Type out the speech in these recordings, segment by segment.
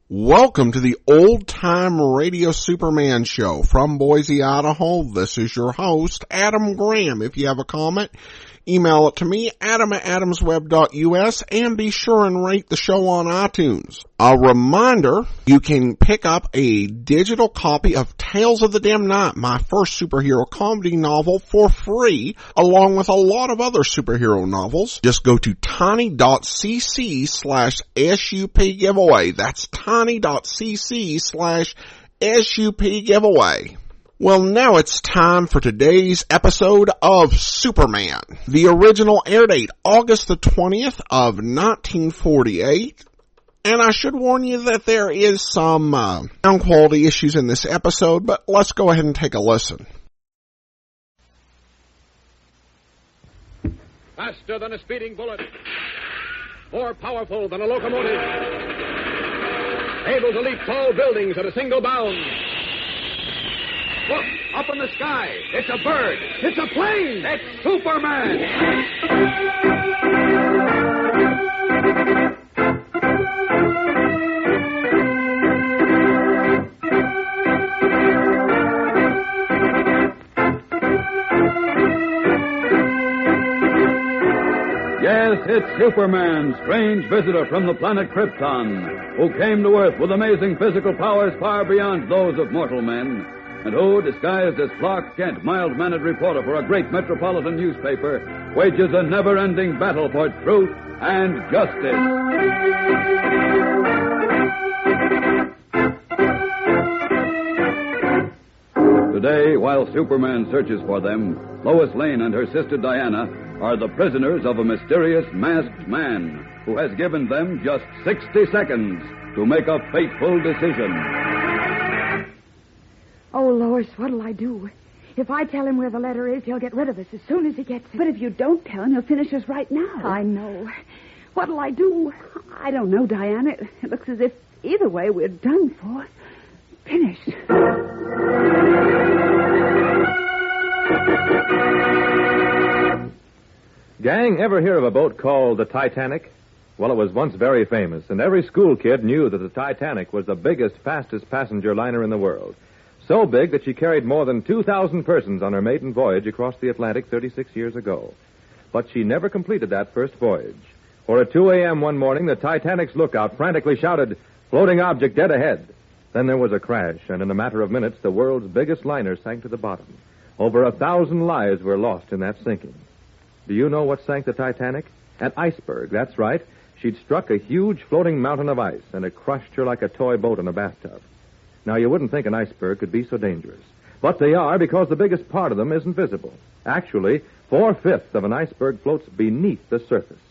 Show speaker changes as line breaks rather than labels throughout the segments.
Welcome to the Old Time Radio Superman Show from Boise, Idaho. This is your host, Adam Graham. If you have a comment, email it to me, adam@adamsweb.us, and be sure and rate the show on iTunes. A reminder, you can pick up a digital copy of Tales of the Dim Night, my first superhero comedy novel, for free, along with a lot of other superhero novels. Just go to tiny.cc/SUP giveaway. That's tiny.cc/SUP giveaway. Well, now it's time for today's episode of Superman. The original air date, August the 20th of 1948. And I should warn you that there is some sound quality issues in this episode, but let's go ahead and take a listen.
Faster than a speeding bullet. More powerful than a locomotive. Able to leap tall buildings at a single bound. Look, up in the sky. It's a bird. It's a plane. It's Superman.
Yes, it's Superman, strange visitor from the planet Krypton, who came to Earth with amazing physical powers far beyond those of mortal men, and who, disguised as Clark Kent, mild-mannered reporter for a great metropolitan newspaper, wages a never-ending battle for truth and justice. Today, while Superman searches for them, Lois Lane and her sister Diana are the prisoners of a mysterious masked man who has given them just 60 seconds to make a fateful decision.
Oh, Lois, what'll I do? If I tell him where the letter is, he'll get rid of us as soon as he gets it.
But if you don't tell him, he'll finish us right now.
I know. What'll I do?
I don't know, Diana. It looks as if either way we're done for.
Finished.
Gang, ever hear of a boat called the Titanic? Well, it was once very famous, and every school kid knew that the Titanic was the biggest, fastest passenger liner in the world. So big that she carried more than 2,000 persons on her maiden voyage across the Atlantic 36 years ago. But she never completed that first voyage. For at 2 a.m. one morning, the Titanic's lookout frantically shouted, "Floating object dead ahead." Then there was a crash, and in a matter of minutes, the world's biggest liner sank to the bottom. Over 1,000 lives were lost in that sinking. Do you know what sank the Titanic? An iceberg, that's right. She'd struck a huge floating mountain of ice, and it crushed her like a toy boat in a bathtub. Now, you wouldn't think an iceberg could be so dangerous. But they are, because the biggest part of them isn't visible. Actually, 4/5 of an iceberg floats beneath the surface.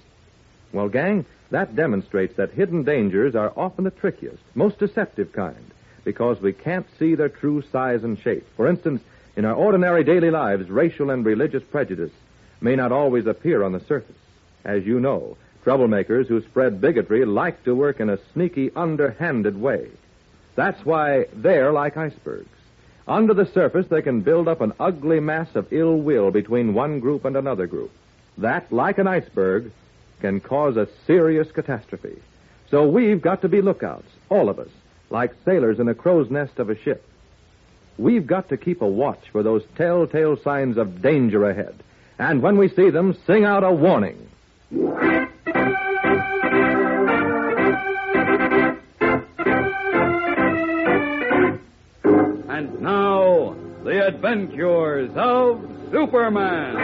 Well, gang, that demonstrates that hidden dangers are often the trickiest, most deceptive kind, because we can't see their true size and shape. For instance, in our ordinary daily lives, racial and religious prejudice may not always appear on the surface. As you know, troublemakers who spread bigotry like to work in a sneaky, underhanded way. That's why they're like icebergs. Under the surface, they can build up an ugly mass of ill will between one group and another group. That, like an iceberg, can cause a serious catastrophe. So we've got to be lookouts, all of us, like sailors in a crow's nest of a ship. We've got to keep a watch for those telltale signs of danger ahead. And when we see them, sing out a warning.
And now, the adventures of Superman.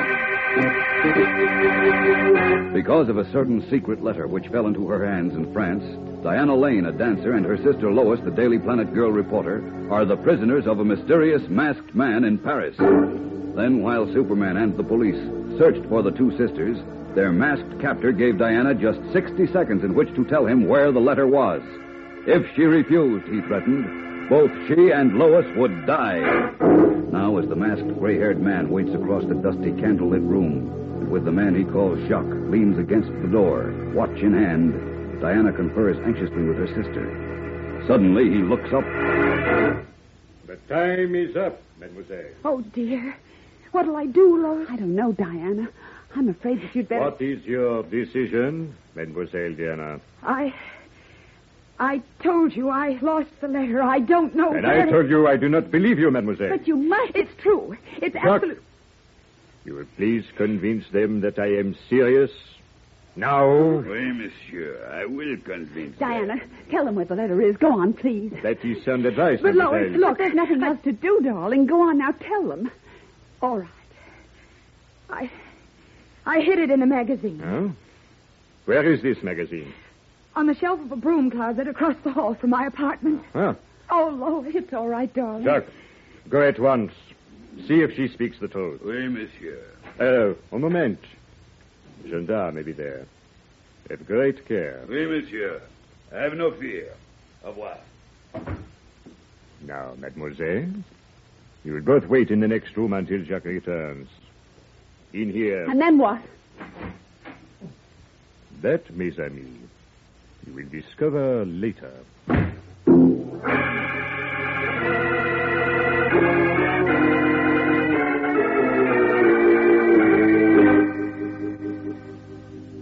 Because of a certain secret letter which fell into her hands in France, Diana Lane, a dancer, and her sister Lois, the Daily Planet girl reporter, are the prisoners of a mysterious masked man in Paris. Then, while Superman and the police searched for the two sisters, their masked captor gave Diana just 60 seconds in which to tell him where the letter was. If she refused, he threatened, both she and Lois would die. Now, as the masked gray-haired man waits across the dusty candlelit room, and with the man he calls Jacques leans against the door, watch in hand, Diana confers anxiously with her sister. Suddenly, he looks up.
The time is up, mademoiselle.
Oh, dear. What'll I do, Lois?
I don't know, Diana. I'm afraid that you'd better...
What is your decision, mademoiselle Diana?
I I told you I lost the letter. I don't know
And
where...
I told you I do not believe you, mademoiselle.
But you must. It's true. It's absolute...
You will please convince them that I am serious now.
Oui, monsieur. I will convince
Diana,
them.
tell them where the letter is. Go on, please.
That is sound advice,
But Lois,
mademoiselle.
look, there's nothing else to do, darling. Go on now, tell them.
All right. I hid it in a magazine.
Huh? Where is this magazine?
On the shelf of a broom closet across the hall from my apartment.
Huh?
Oh, Lois, it's all right, darling.
Jacques, go at once. See if she speaks the truth.
Oui, monsieur.
Un moment. Gendarme may be there. Have great care.
Oui, monsieur. Have no fear. Au revoir.
Now, mademoiselle, you will both wait in the next room until Jacques returns. In here.
And then what?
That, mes amis, you will discover later.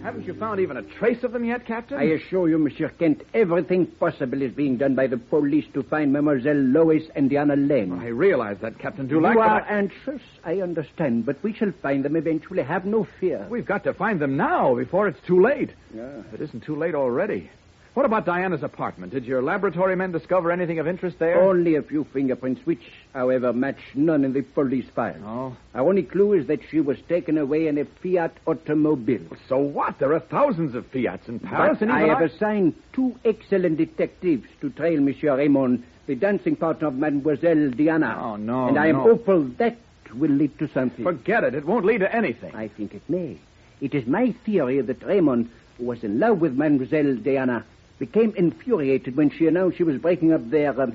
Haven't you found even a trace of them yet, Captain?
I assure you, Monsieur Kent, everything possible is being done by the police to find Mademoiselle Lois and Diana Lane.
I realize that, Captain Dulac.
You are anxious, I understand, but we shall find them eventually. Have no fear.
We've got to find them now before it's too late.
Yeah.
It isn't too late already. What about Diana's apartment? Did your laboratory men discover anything of interest there?
Only a few fingerprints, which, however, match none in the police file.
Oh.
Our only clue is that she was taken away in a Fiat automobile.
So what? There are thousands of Fiats in Paris,
But
and
I
even
have assigned 2 excellent detectives to trail Monsieur Raymond, the dancing partner of Mademoiselle Diana.
Oh, no,
And I am
no.
hopeful that will lead to something.
Forget it. It won't lead to anything.
I think it may. It is my theory that Raymond, who was in love with Mademoiselle Diana, became infuriated when she announced she was breaking up their, dance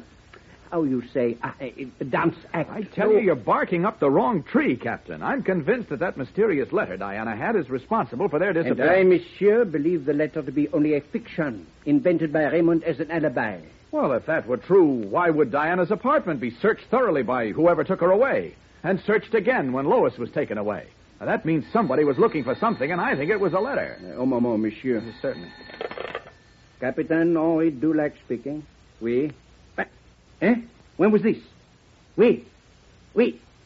act.
I tell you, you're barking up the wrong tree, Captain. I'm convinced that mysterious letter Diana had is responsible for their
And I,
disappearance.
monsieur, believe the letter to be only a fiction invented by Raymond as an alibi.
Well, if that were true, why would Diana's apartment be searched thoroughly by whoever took her away, and searched again when Lois was taken away? Now, that means somebody was looking for something, and I think it was a letter.
Un moment, monsieur.
Yes, certainly.
Captain Henri Dulac speaking. Oui. Eh? When was this? Oui.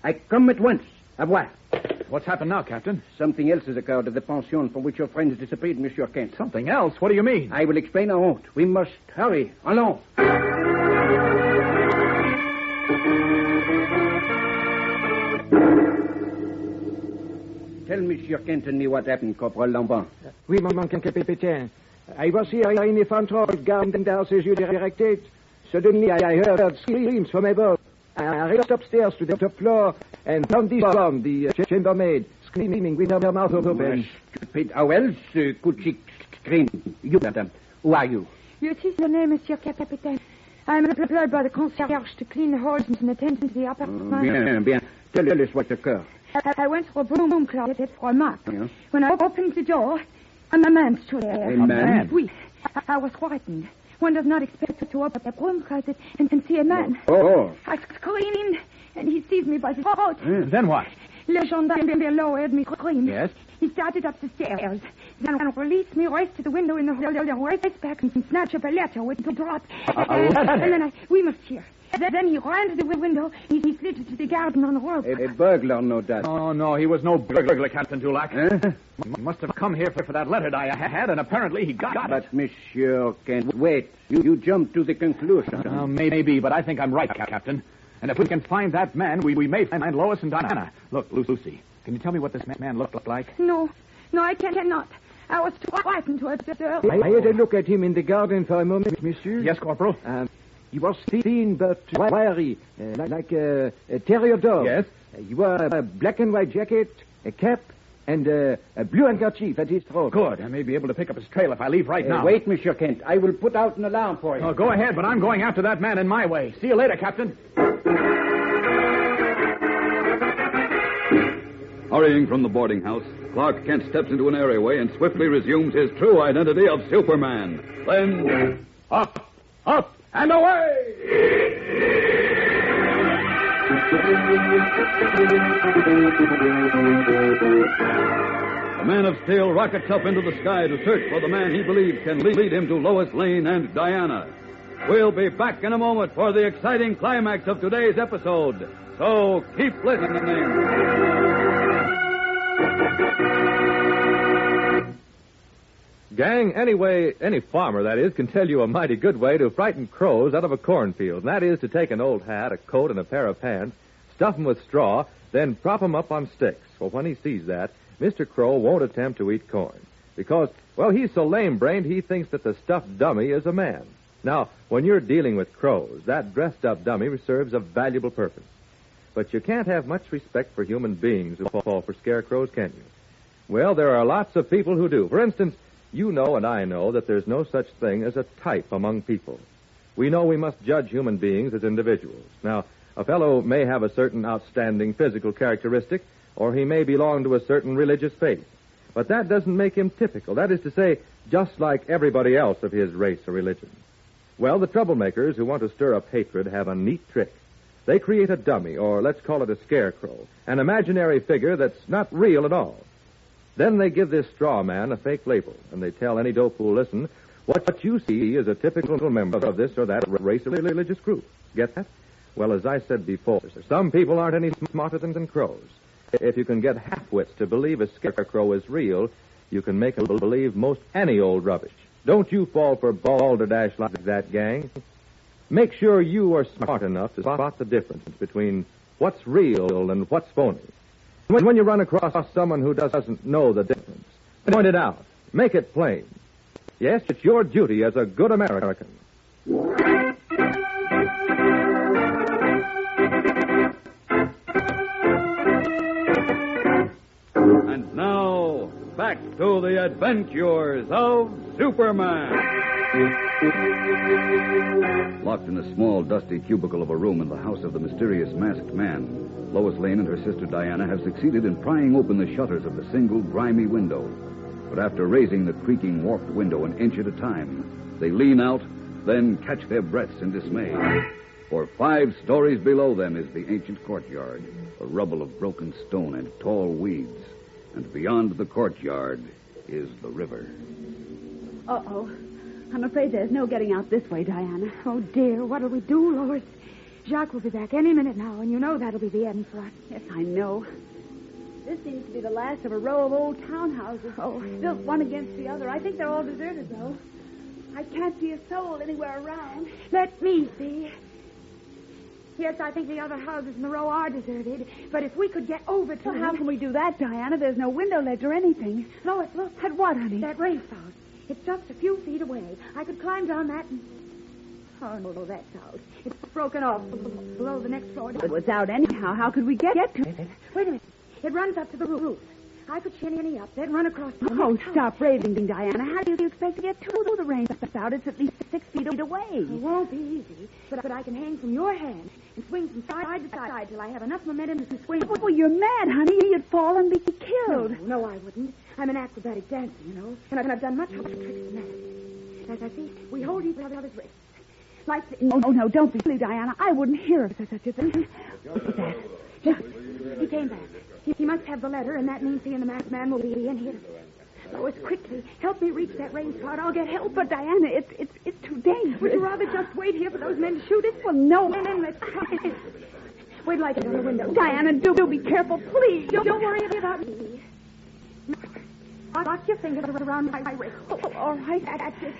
I come at once. Au revoir.
What's happened now, Captain?
Something else has occurred at the pension from which your friend has disappeared, Monsieur Kent.
Something else? What do you mean?
I will explain en route. We must hurry. Allons. Tell Monsieur Kent and me what happened, Corporal Lambert.
Oui, mon capitaine. I was here in the front hall, guarding the house as you directed. Suddenly, I heard screams from above. I raced upstairs to the top floor and found this one, the chambermaid, screaming with her mouth open.
Stupid. How else could she scream? You, madame. Who are you?
You see the name, Monsieur Capitaine. I'm employed by the concierge to clean the halls and attend to the apartment.
Bien. Tell us what occurred.
I went to a broom closet for a mop.
Yeah.
When I opened the door, a man stood there.
A man?
Oui. I was frightened. One does not expect to open a broom closet and see a man.
Oh.
I screamed, and he seized me by the throat.
Then what?
Le gendarme below heard me scream.
Yes?
He started up the stairs. Then released me, raced to the window in the hall, raced back and snatched up a letter with the drop. And then we must hear. Then he ran to the window. He slid to the garden on the rope.
A burglar, no doubt.
Oh, no, he was no burglar, Captain Dulac.
Huh?
He must have come here for that letter I had, and apparently he got it.
But, Monsieur Kent, wait. You jumped to the conclusion.
Maybe, but I think I'm right, Captain. And if we can find that man, we may find Lois and Diana. Look, Lucy, can you tell me what this man looked like?
No, I cannot. I was too frightened to observe.
I had a look at him in the garden for a moment, monsieur.
Yes, Corporal?
He was thin but wiry, like a terrier dog.
Yes?
He wore a black and white jacket, a cap, and a blue handkerchief at his throat.
Good. I may be able to pick up his trail if I leave right now.
Wait, Monsieur Kent. I will put out an alarm for you.
Oh, go ahead, but I'm going after that man in my way. See you later, Captain.
Hurrying from the boarding house, Clark Kent steps into an areaway and swiftly resumes his true identity of Superman. Then, up, and away! The Man of Steel rockets up into the sky to search for the man he believes can lead him to Lois Lane and Diana. We'll be back in a moment for the exciting climax of today's episode. So keep listening.
Gang, any farmer, that is, can tell you a mighty good way to frighten crows out of a cornfield. And that is to take an old hat, a coat, and a pair of pants, stuff them with straw, then prop them up on sticks. Well, when he sees that, Mr. Crow won't attempt to eat corn. Because, well, he's so lame-brained he thinks that the stuffed dummy is a man. Now, when you're dealing with crows, that dressed-up dummy serves a valuable purpose. But you can't have much respect for human beings who fall for scarecrows, can you? Well, there are lots of people who do. For instance, you know and I know that there's no such thing as a type among people. We know we must judge human beings as individuals. Now, a fellow may have a certain outstanding physical characteristic, or he may belong to a certain religious faith. But that doesn't make him typical. That is to say, just like everybody else of his race or religion. Well, the troublemakers who want to stir up hatred have a neat trick. They create a dummy, or let's call it a scarecrow, an imaginary figure that's not real at all. Then they give this straw man a fake label, and they tell any dope who'll listen, what you see is a typical member of this or that race or religious group. Get that? Well, as I said before, some people aren't any smarter than crows. If you can get half-wits to believe a scarecrow is real, you can make them believe most any old rubbish. Don't you fall for balderdash like that, gang. Make sure you are smart enough to spot the difference between what's real and what's phony. When you run across someone who doesn't know the difference, point it out. Make it plain. Yes, it's your duty as a good American.
And now, back to the adventures of Superman. Locked in a small, dusty cubicle of a room in the house of the mysterious masked man, Lois Lane and her sister Diana have succeeded in prying open the shutters of the single, grimy window. But after raising the creaking, warped window an inch at a time, they lean out, then catch their breaths in dismay. For 5 stories below them is the ancient courtyard, a rubble of broken stone and tall weeds. And beyond the courtyard is the river.
Uh-oh. I'm afraid there's no getting out this way, Diana.
Oh, dear, what'll we do, Lois? Jacques will be back any minute now, and you know that'll be the end for us.
Yes, I know. This seems to be the last of a row of old townhouses. Oh, built one against the other. I think they're all deserted, though. I can't see a soul anywhere around.
Let me see. Yes, I think the other houses in the row are deserted, but if we could get over to
Well, how can we do that, Diana? There's no window ledge or anything.
Lois, look.
At what, honey?
That race house. It's just a few feet away. I could climb down that and... Oh, no, that's out. It's broken off below the next floor.
It was out anyhow. How could we get to it?
Wait a minute. It runs up to the roof. I could shinny up, then run across the
Oh,
next house.
stop raving, Diana. How do you expect to get to the rain out? It's at least 6 feet away.
It won't be easy, but I can hang from your hand and swing from side to side till I have enough momentum to swing.
Oh, you're mad, honey. You'd fall and be killed.
No, I wouldn't. I'm an acrobatic dancer, you know, and I've done much tricks than that. As I see, we hold each other's wrists. Like this.
Oh, no, don't be silly, Diana. I wouldn't hear of such a thing. What's that?
Just, he came back. He must have the letter, and that means he and the masked man will be in here. Lois, quickly, help me reach that raised part. I'll get help.
But, Diana, it's too dangerous.
Would you rather just wait here for those men to shoot us?
Well, no.
And then let's try. Wait till I get on the window.
Diana, do be careful, please.
Don't worry about me. Lock your fingers around my wrist.
Oh, all right.
That's it.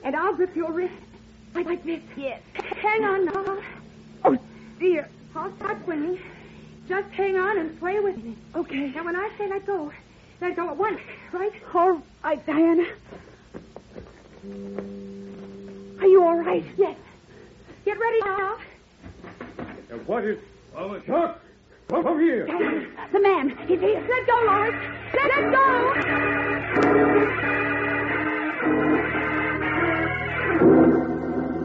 And I'll grip your wrist like this.
Yes.
Hang on now.
Oh, dear.
I'll start swinging. Just hang on and sway with me.
Okay.
Now, when I say let go at once, right?
All right, Diana. Are you all right?
Yes. Get ready now.
What is... Chuck! Come here!
Diana, the man. He's here. Let go, Lois. Let go!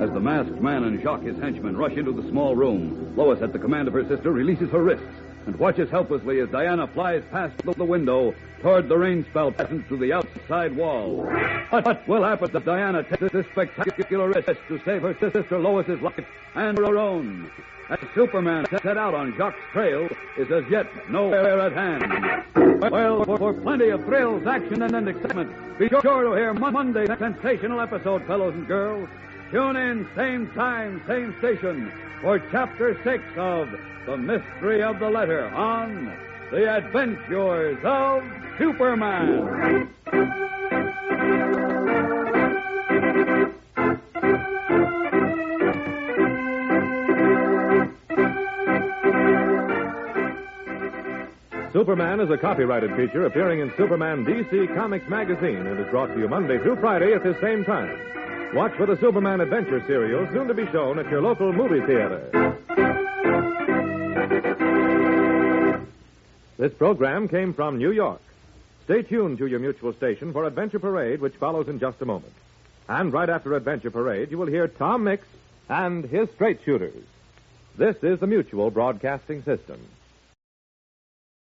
As the masked man and Jacques, his henchman, rush into the small room, Lois, at the command of her sister, releases her wrists. and watches helplessly as Diana flies past the window toward the rain spell passing through the outside wall. What will happen to Diana takes this spectacular risk to save her sister Lois's life and her own? As Superman set out on Jacques' trail is as yet nowhere at hand. Well, for plenty of thrills, action, and excitement, be sure to hear Monday's sensational episode, fellows and girls. Tune in, same time, same station, for Chapter 6 of The Mystery of the Letter on The Adventures of Superman.
Superman is a copyrighted feature appearing in Superman DC Comics magazine and is brought to you Monday through Friday at this same time. Watch for the Superman Adventure serial, soon to be shown at your local movie theater. This program came from New York. Stay tuned to your Mutual station for Adventure Parade, which follows in just a moment. And right after Adventure Parade, you will hear Tom Mix and his Straight Shooters. This is the Mutual Broadcasting System.